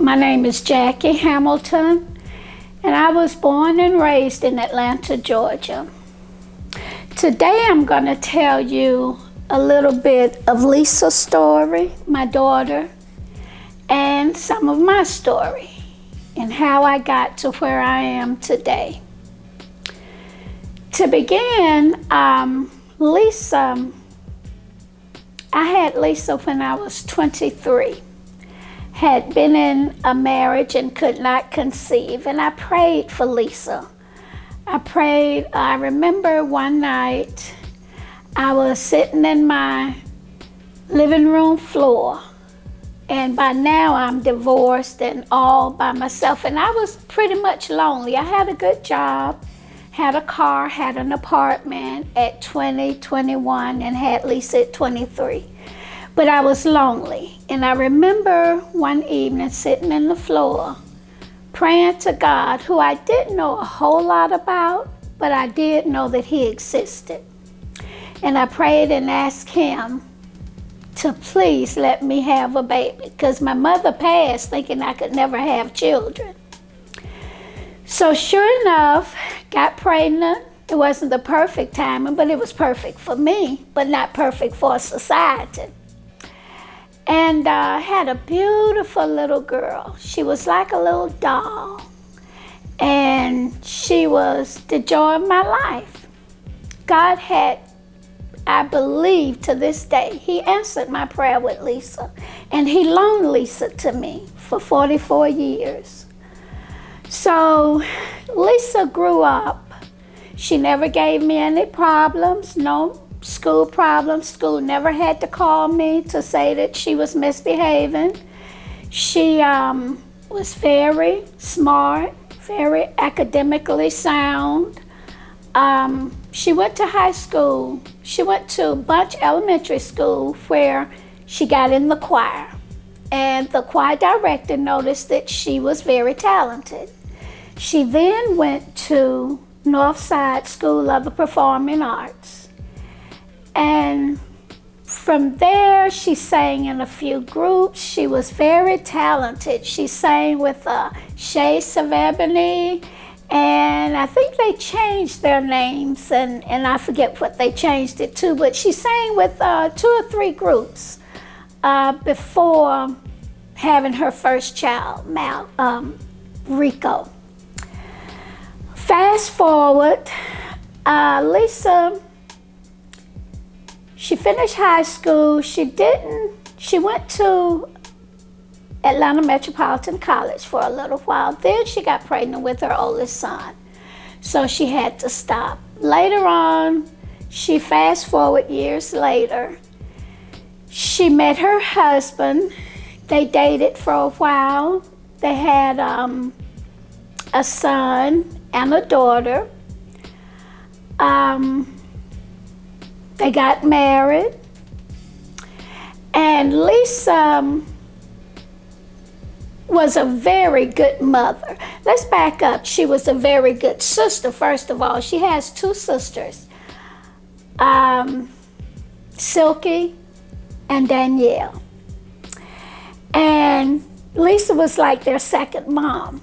My name is Jackie Hamilton, and I was born and raised in Atlanta, Georgia. Today I'm going to tell you a little bit of Lisa's story, my daughter, and some of my story, and how I got to where I am today. To begin, Lisa, I had Lisa when I was 23. Had been in a marriage and could not conceive, and I prayed for Lisa. I remember one night I was sitting in my living room floor, and by now I'm divorced and all by myself, and I was pretty much lonely. I had a good job, had a car, had an apartment at 20, 21, and had Lisa at 23. But I was lonely, and I remember one evening sitting on the floor, praying to God, who I didn't know a whole lot about, but I did know that He existed. And I prayed and asked Him to please let me have a baby, because my mother passed thinking I could never have children. So sure enough, got pregnant. It wasn't the perfect timing, but it was perfect for me, but not perfect for society. And I had a beautiful little girl. She was like a little doll. And she was the joy of my life. God had, I believe to this day, He answered my prayer with Lisa. And He loaned Lisa to me for 44 years. So Lisa grew up. She never gave me any problems, no school problems. School never had to call me to say that she was misbehaving. She was very smart, very academically sound. She went to high school. She went to Bunch Elementary School, where she got in the choir. And the choir director noticed that she was very talented. She then went to Northside School of the Performing Arts. And from there, she sang in a few groups. She was very talented. She sang with Shades of Ebony, and I think they changed their names, and I forget what they changed it to, but she sang with 2 or 3 groups before having her first child, Rico. Fast forward, Lisa, she finished high school. She went to Atlanta Metropolitan College for a little while. Then she got pregnant with her oldest son. So she had to stop. Later on, she fast forward years later, she met her husband. They dated for a while. They had a son and a daughter. They got married, and Lisa was a very good mother. Let's back up. She was a very good sister, first of all. She has 2 sisters, Silky and Danielle. And Lisa was like their second mom,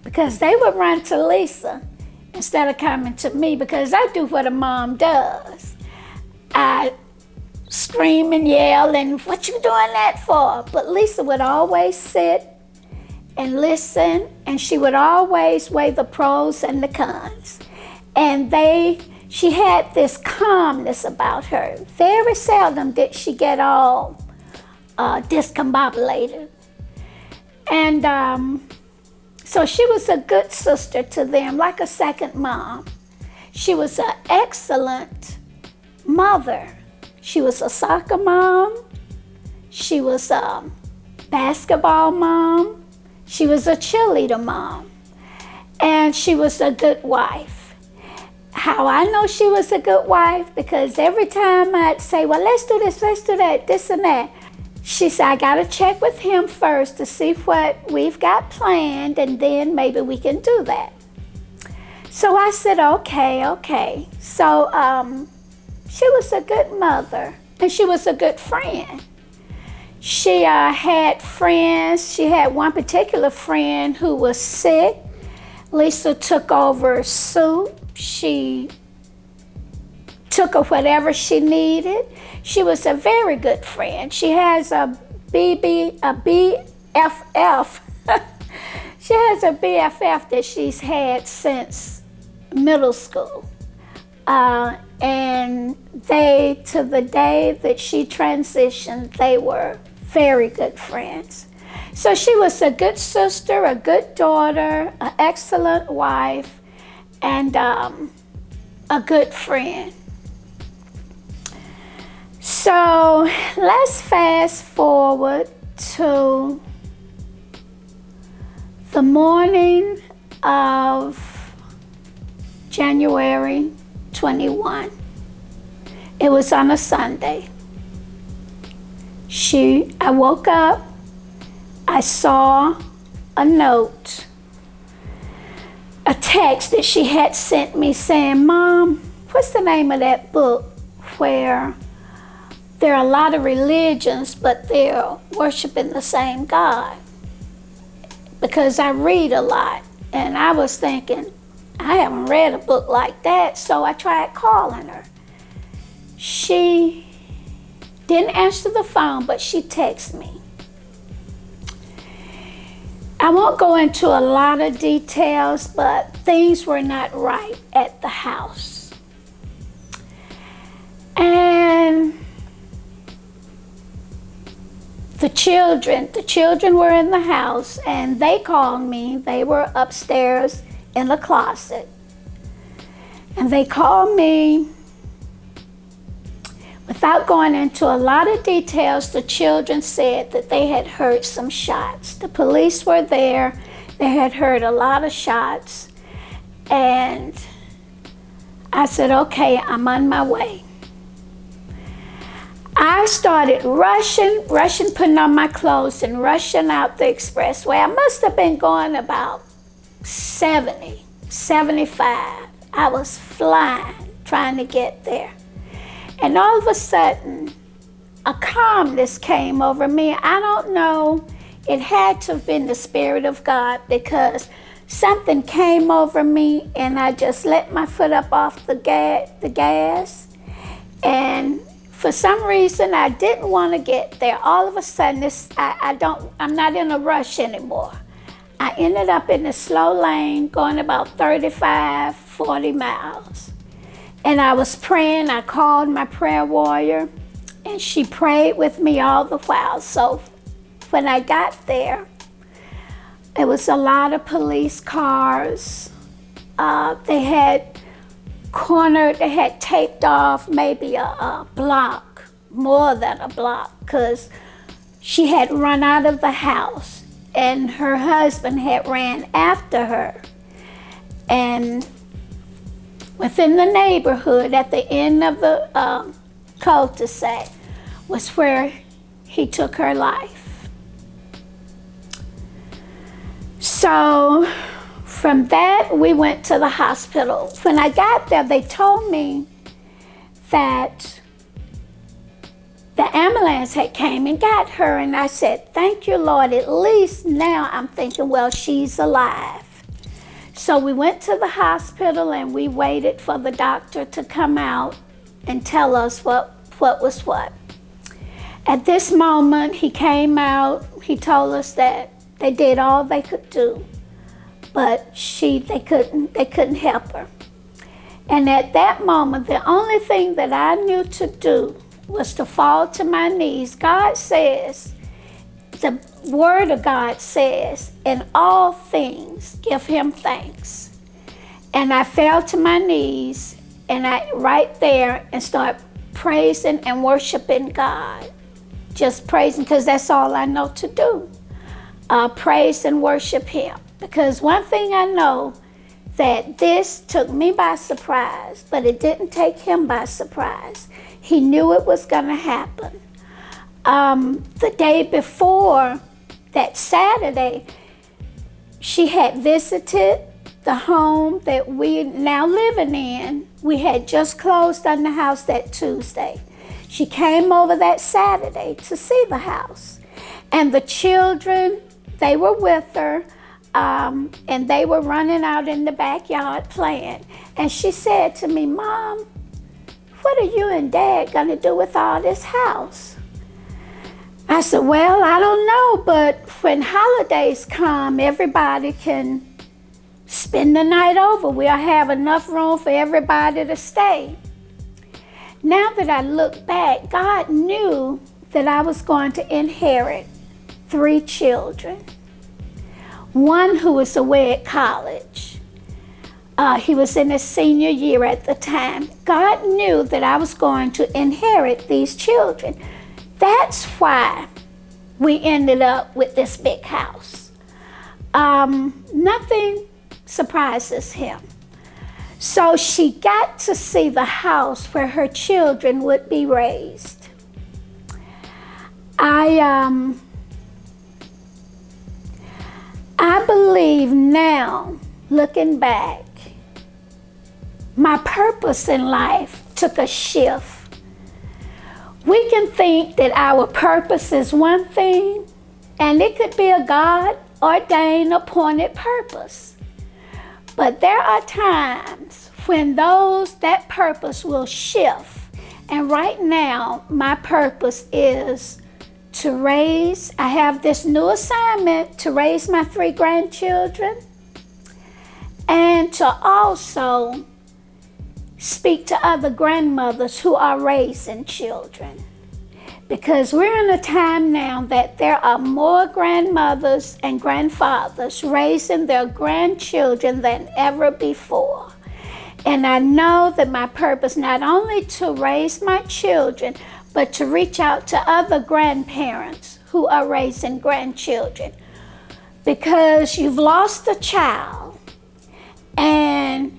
because they would run to Lisa instead of coming to me, because I do what a mom does. I scream and yell, and what you doing that for? But Lisa would always sit and listen, and she would always weigh the pros and the cons. And she had this calmness about her. Very seldom did she get all discombobulated. And so she was a good sister to them, like a second mom. She was an excellent mother. She was a soccer mom. She was a basketball mom. She was a cheerleader mom. And she was a good wife. How I know she was a good wife? Because every time I'd say, well, let's do this, let's do that, this and that, she said, I got to check with him first to see what we've got planned, and then maybe we can do that. So I said, okay. So she was a good mother, and she was a good friend. She had friends. She had one particular friend who was sick. Lisa took over soup. She took her whatever she needed. She was a very good friend. She has a BFF. She has a BFF that she's had since middle school. And they, to the day that she transitioned, they were very good friends. So she was a good sister, a good daughter, an excellent wife, and a good friend. So let's fast forward to the morning of January 21. It was on a Sunday. I woke up, I saw a note, a text that she had sent me saying, "Mom, what's the name of that book where there are a lot of religions, but they're worshiping the same God?" Because I read a lot, and I was thinking, I haven't read a book like that, so I tried calling her. She didn't answer the phone, but she texted me. I won't go into a lot of details, but things were not right at the house. And the children were in the house, and they called me. They were upstairs in the closet. And they called me. Without going into a lot of details, the children said that they had heard some shots. The police were there. They had heard a lot of shots. And I said, okay, I'm on my way. I started rushing, putting on my clothes and rushing out the expressway. I must have been going about 70, 75. I was flying, trying to get there. And all of a sudden, a calmness came over me. I don't know, it had to have been the Spirit of God, because something came over me and I just let my foot up off the gas. And for some reason, I didn't want to get there. All of a sudden, I'm not in a rush anymore. I ended up in a slow lane going about 35, 40 miles. And I was praying. I called my prayer warrior, and she prayed with me all the while. So when I got there, it was a lot of police cars. They had taped off maybe a block, more than a block, because she had run out of the house, and her husband had ran after her. And within the neighborhood, at the end of the cul-de-sac, was where he took her life. So from that, we went to the hospital. When I got there, they told me that the ambulance had came and got her, and I said, thank you, Lord. At least now I'm thinking, well, she's alive. So we went to the hospital, and we waited for the doctor to come out and tell us what was what. At this moment, he came out. He told us that they did all they could do, but they couldn't help her. And at that moment, the only thing that I knew to do was to fall to my knees. God says, the Word of God says, in all things, give Him thanks. And I fell to my knees, and I right there and start praising and worshiping God. Just praising, because that's all I know to do. Praise and worship Him. Because one thing I know, that this took me by surprise, but it didn't take Him by surprise. He knew it was going to happen. The day before, that Saturday, she had visited the home that we now living in. We had just closed on the house that Tuesday. She came over that Saturday to see the house. And the children, they were with her, and they were running out in the backyard playing. And she said to me, Mom, what are you and Dad going to do with all this house? I said, well, I don't know, but when holidays come, everybody can spend the night over. We'll have enough room for everybody to stay. Now that I look back, God knew that I was going to inherit 3 children. One who was away at college. He was in his senior year at the time. God knew that I was going to inherit these children. That's why we ended up with this big house. Nothing surprises him. So she got to see the house where her children would be raised. I believe now, looking back, my purpose in life took a shift. We can think that our purpose is one thing, and it could be a God-ordained, appointed purpose. But there are times when that purpose will shift. And right now, my purpose is I have this new assignment to raise my 3 grandchildren, and to also speak to other grandmothers who are raising children. Because we're in a time now that there are more grandmothers and grandfathers raising their grandchildren than ever before. And I know that my purpose, not only to raise my children, but to reach out to other grandparents who are raising grandchildren. Because you've lost a child and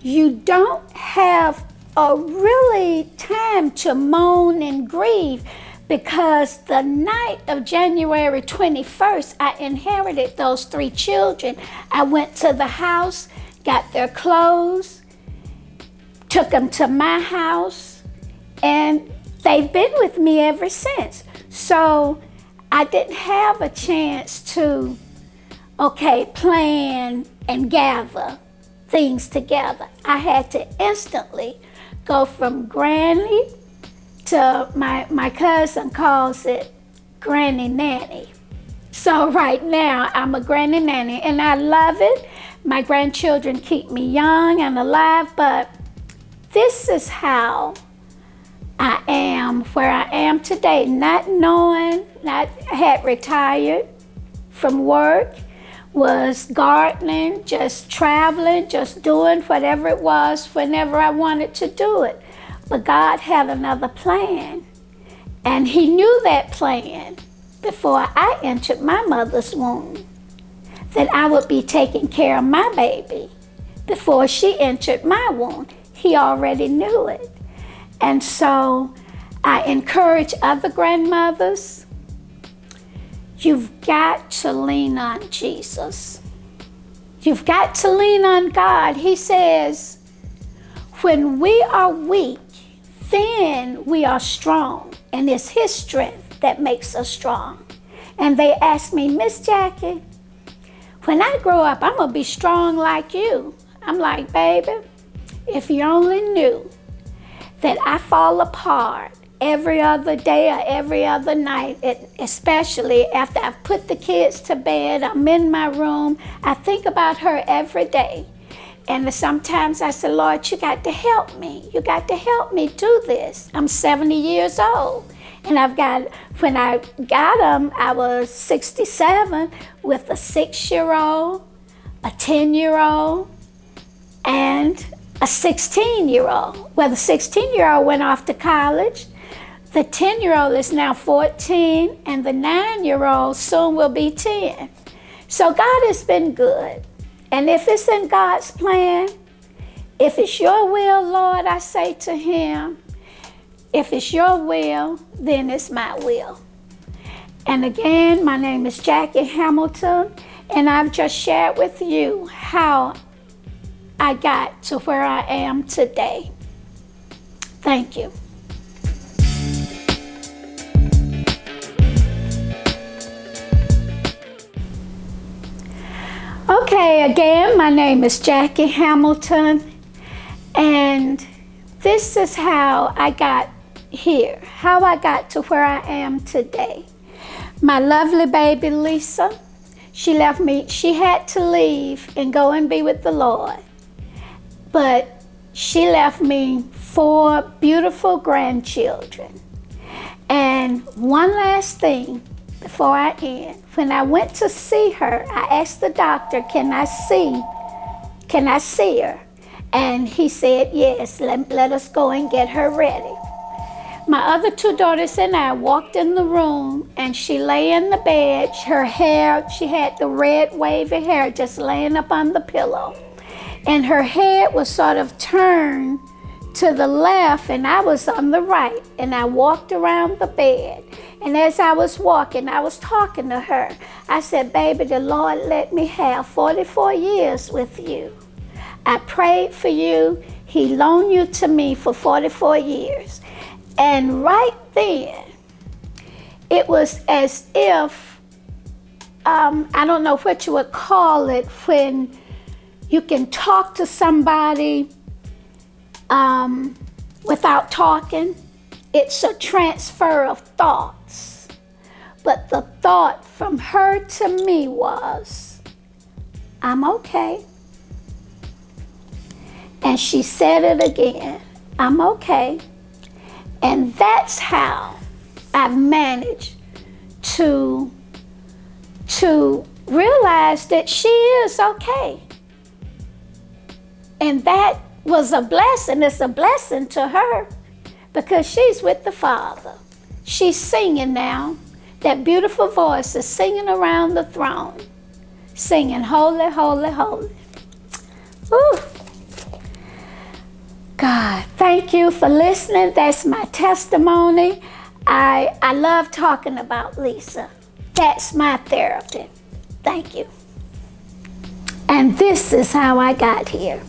you don't have a really time to moan and grieve, because the night of January 21st, I inherited those 3 children. I went to the house, got their clothes, took them to my house, and they've been with me ever since. So I didn't have a chance to, plan and gather things together. I had to instantly go from granny to my cousin calls it granny nanny. So right now I'm a granny nanny, and I love it. My grandchildren keep me young and alive, but this is how I am where I am today, not knowing I had retired from work, was gardening, just traveling, just doing whatever it was whenever I wanted to do it. But God had another plan, and He knew that plan before I entered my mother's womb, that I would be taking care of my baby before she entered my womb. He already knew it. And so I encourage other grandmothers, you've got to lean on Jesus. You've got to lean on God. He says, when we are weak, then we are strong. And it's His strength that makes us strong. And they asked me, Miss Jackie, when I grow up, I'm going to be strong like you. I'm like, baby, if you only knew that I fall apart every other day or every other night, especially after I've put the kids to bed, I'm in my room, I think about her every day. And sometimes I say, Lord, you got to help me. You got to help me do this. I'm 70 years old. And when I got them, I was 67 with a 6-year-old, a 10-year-old, and a 16-year-old. Well, the 16-year-old went off to college. The 10-year-old is now 14, and the 9-year-old soon will be 10. So God has been good. And if it's in God's plan, if it's your will, Lord, I say to Him, if it's your will, then it's my will. And again, my name is Jackie Hamilton, and I've just shared with you how I got to where I am today. Thank you. Okay, again, my name is Jackie Hamilton, and this is how I got here, how I got to where I am today. My lovely baby Lisa, she left me, she had to leave and go and be with the Lord, but she left me 4 beautiful grandchildren. And one last thing before I end. When I went to see her, I asked the doctor, can I see her? And he said, yes, let us go and get her ready. My other 2 daughters and I walked in the room, and she lay in the bed. Her hair, she had the red wavy hair just laying up on the pillow. And her head was sort of turned to the left, and I was on the right. And I walked around the bed. And as I was walking, I was talking to her. I said, baby, the Lord let me have 44 years with you. I prayed for you. He loaned you to me for 44 years. And right then, it was as if, I don't know what you would call it, when you can talk to somebody without talking. It's a transfer of thoughts. But the thought from her to me was, I'm okay. And she said it again, I'm okay. And that's how I've managed to realize that she is okay. And that was a blessing. It's a blessing to her because she's with the Father. She's singing now. That beautiful voice is singing around the throne, singing, holy, holy, holy. Ooh. God, thank you for listening. That's my testimony. I love talking about Lisa. That's my therapy. Thank you. And this is how I got here.